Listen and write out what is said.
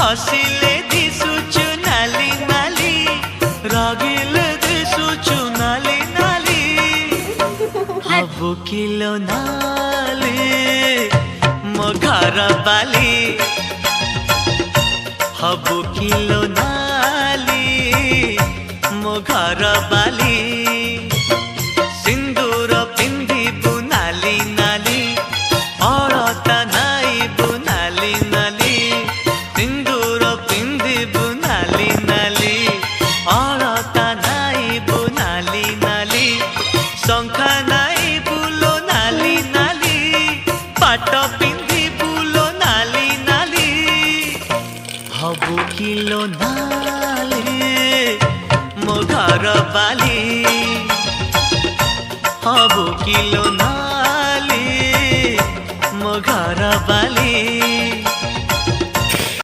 हसिले दिसुचु नाली नाली रागिले दिसुचु नाली नाली हबु किलो नाली मो घर बाली हबु किलो नाली मो घर बाली सिंदूर पिंधिबु नाली नाली अलता नाइबु नाली नाली सिंदूर पिंधिबु नाली नाली अलता नाइबु नाली नाली शंखा नाइबु लो नाली नाली पाट पिंधिबु लो नाली नाली हबु किलो नाली मो घर बाली हबु किलो नाली मो घर बाली।